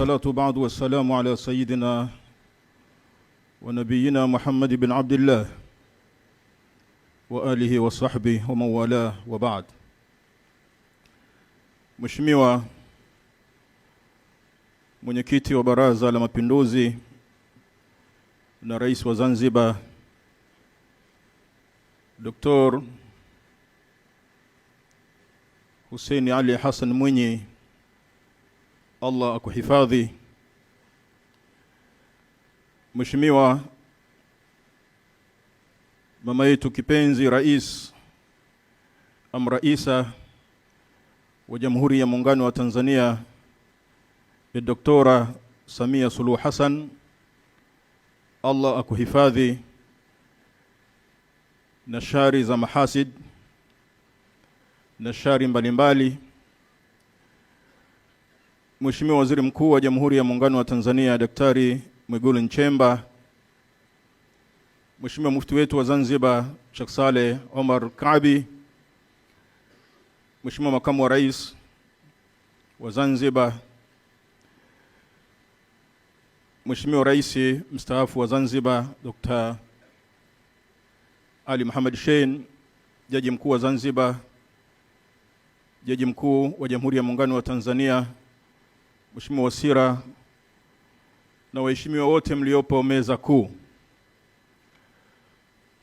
والصلاة بعد والسلام على سيدنا ونبينا محمد بن عبد الله وآله وصحبه ومن والاه وبعد. Mheshimiwa Mwenyekiti wa Baraza la Mapinduzi na Rais wa Zanzibar Dr. Hussein Ali Hassan Mwinyi, Allah akuhifadhi. Mheshimiwa mama yetu kipenzi Rais Raisa wa Jamhuri ya Muungano wa Tanzania Dr. Samia Suluhu Hassan, Allah akuhifadhi na shari za mahasid na shari mbalimbali. Mheshimiwa Waziri Mkuu wa Jamhuri ya Muungano wa Tanzania Daktari Mwigulu Nchemba, Mheshimiwa Mufti wetu wa Zanzibar Sheikh Saleh Omar Kaabi, Mheshimiwa Makamu wa Rais wa Zanzibar, Mheshimiwa Rais mstaafu wa Zanzibar Dr. Ali Mohamed Shein, Jaji Mkuu wa Zanzibar, Jaji Mkuu wa Jamhuri ya Muungano wa Tanzania Mheshimiwa Wasira na waheshimiwa wote mliopo meza kuu.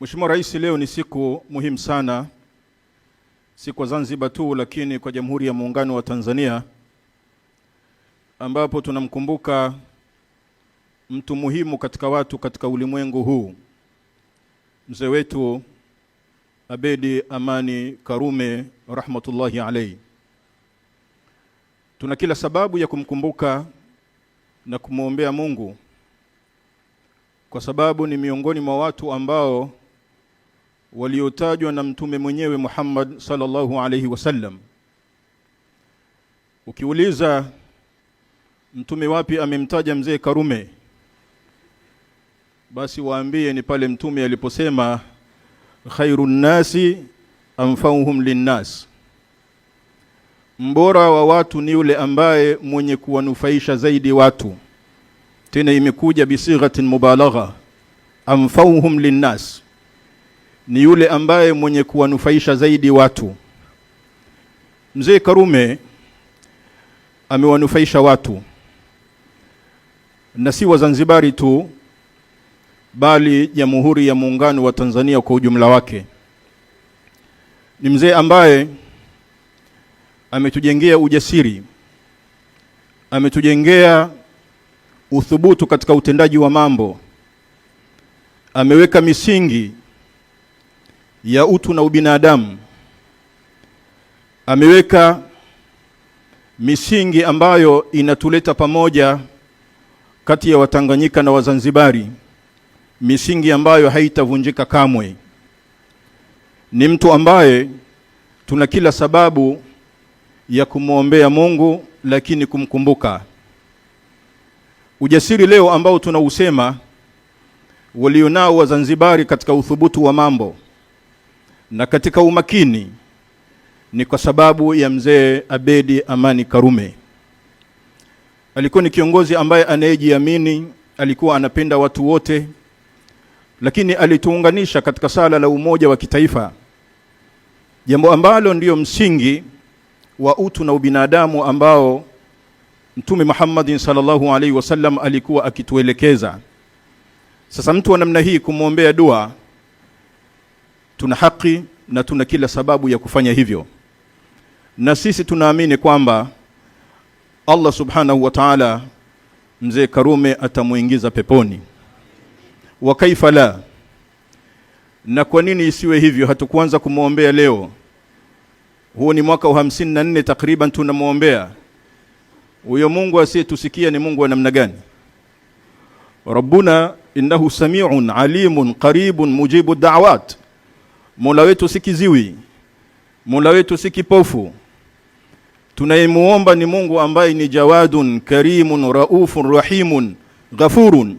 Mheshimiwa Rais, leo ni siku muhimu sana, si kwa Zanzibar tu lakini kwa Jamhuri ya Muungano wa Tanzania, ambapo tunamkumbuka mtu muhimu katika watu katika ulimwengu huu, mzee wetu Abedi Amani Karume rahmatullahi alayhi. Tuna kila sababu ya kumkumbuka na kumwombea Mungu, kwa sababu ni miongoni mwa watu ambao waliotajwa na mtume mwenyewe Muhammad sallallahu alayhi wasallam. Ukiuliza mtume wapi amemtaja mzee Karume, basi waambie ni pale mtume aliposema khairun nasi anfa'uhum linnas, mbora wa watu ni yule ambaye mwenye kuwanufaisha zaidi watu. Tena imekuja bisighatin mubalagha, anfa'uhum linnas, ni yule ambaye mwenye kuwanufaisha zaidi watu. Mzee Karume amewanufaisha watu, na si Wazanzibari tu bali Jamhuri ya Muungano wa Tanzania kwa ujumla wake. Ni mzee ambaye ametujengea ujasiri, ametujengea uthubutu katika utendaji wa mambo, ameweka misingi ya utu na ubinadamu, ameweka misingi ambayo inatuleta pamoja kati ya Watanganyika na Wazanzibari, misingi ambayo haitavunjika kamwe. Ni mtu ambaye tuna kila sababu ya kumwombea Mungu, lakini kumkumbuka. Ujasiri leo ambao tunausema walionao Wazanzibari katika uthubutu wa mambo na katika umakini ni kwa sababu ya mzee Abedi Amani Karume. Alikuwa ni kiongozi ambaye anayejiamini, alikuwa anapenda watu wote, lakini alituunganisha katika sala la umoja wa kitaifa, jambo ambalo ndiyo msingi wa utu na ubinadamu ambao Mtume Muhammad sallallahu alaihi wasallam alikuwa akituelekeza. Sasa mtu wa namna hii kumwombea dua, tuna haki na tuna kila sababu ya kufanya hivyo, na sisi tunaamini kwamba Allah subhanahu wa ta'ala mzee Karume atamuingiza peponi. Wa kaifa la, na kwa nini isiwe hivyo? Hatukuanza kumwombea leo, huo ni mwaka wa 54 takriban tunamwombea. Huyo Mungu asiyetusikia ni Mungu wa namna gani? Rabbuna innahu sami'un alimun qaribun mujibu da'wat. Mola wetu sikiziwi, Mola wetu sikipofu. Tunayemuomba ni Mungu ambaye ni jawadun karimun raufun rahimun ghafurun.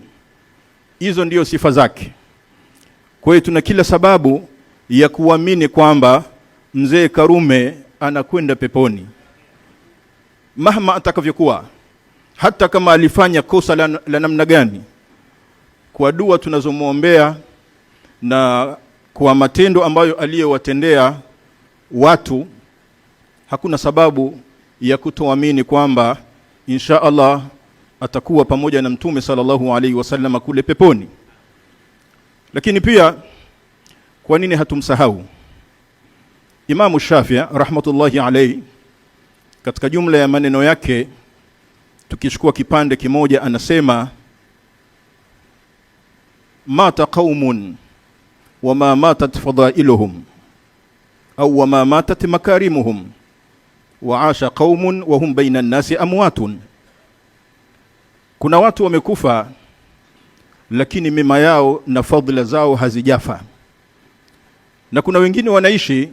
Hizo ndio sifa zake. Kwa hiyo tuna kila sababu ya kuamini kwamba mzee Karume anakwenda peponi. Mahma atakavyokuwa, hata kama alifanya kosa la namna gani, kwa dua tunazomwombea na kwa matendo ambayo aliyowatendea watu, hakuna sababu ya kutoamini kwamba insha Allah atakuwa pamoja na Mtume sallallahu alaihi wasallam kule peponi. Lakini pia kwa nini hatumsahau Imam Shafi'i rahmatullahi alayhi, katika jumla ya maneno yake tukichukua kipande kimoja, anasema mata qaumun wama matat fadailuhum au wama matat makarimuhum wa asha qaumun wa hum baina an-nasi amwatun. Kuna watu wamekufa lakini mema yao na fadhila zao hazijafa, na kuna wengine wanaishi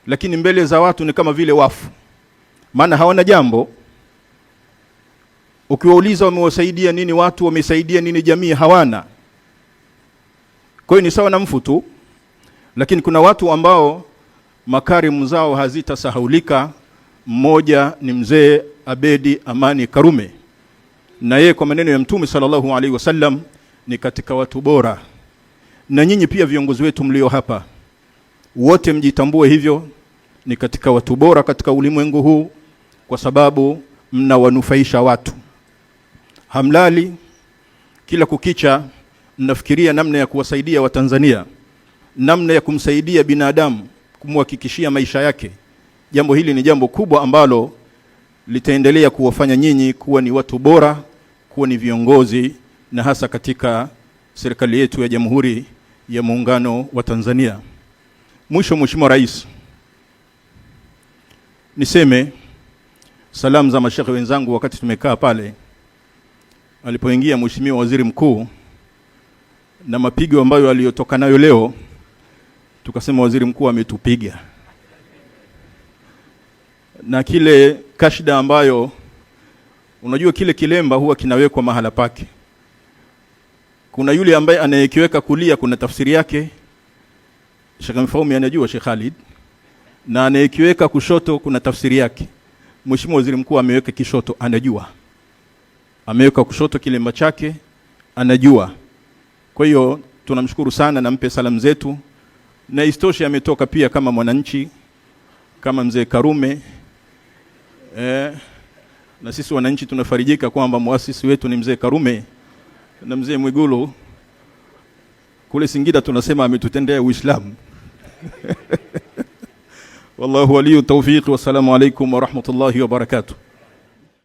lakini mbele za watu ni kama vile wafu, maana hawana jambo. Ukiwauliza wamewasaidia nini watu, wamesaidia nini jamii, hawana. Kwa hiyo ni sawa na mfu tu. Lakini kuna watu ambao makarimu zao hazitasahaulika. Mmoja ni mzee Abedi Amani Karume, na yeye kwa maneno ya Mtume sallallahu alaihi wasallam ni katika watu bora. Na nyinyi pia viongozi wetu mlio hapa wote mjitambue hivyo, ni katika watu bora katika ulimwengu huu, kwa sababu mnawanufaisha watu. Hamlali kila kukicha, mnafikiria namna ya kuwasaidia Watanzania, namna ya kumsaidia binadamu, kumhakikishia maisha yake. Jambo hili ni jambo kubwa ambalo litaendelea kuwafanya nyinyi kuwa ni watu bora, kuwa ni viongozi, na hasa katika serikali yetu ya Jamhuri ya Muungano wa Tanzania. Mwisho, Mheshimiwa Rais, niseme salamu za mashekhe wenzangu. Wakati tumekaa pale alipoingia Mheshimiwa Waziri Mkuu na mapigo ambayo aliyotoka nayo leo, tukasema Waziri Mkuu ametupiga. Na kile kashida ambayo unajua kile kilemba huwa kinawekwa mahala pake. Kuna yule ambaye anayekiweka kulia kuna tafsiri yake, Sheikh Mfaumi anajua, Sheikh Khalid, na anayekiweka kushoto kuna tafsiri yake. Mheshimiwa Waziri Mkuu ameweka kishoto, anajua. Ameweka kushoto kilemba chake, anajua. Kwa hiyo tunamshukuru sana, na mpe salamu zetu. Na istoshe ametoka pia kama mwananchi, kama mzee Karume. Na sisi wananchi tunafarijika kwamba muasisi wetu ni mzee Karume, na mzee Mwigulu kule Singida tunasema ametutendea Uislamu. Wallahu waliyu tawfiq. Wassalamu alaikum wa rahmatullahi wa barakatuh.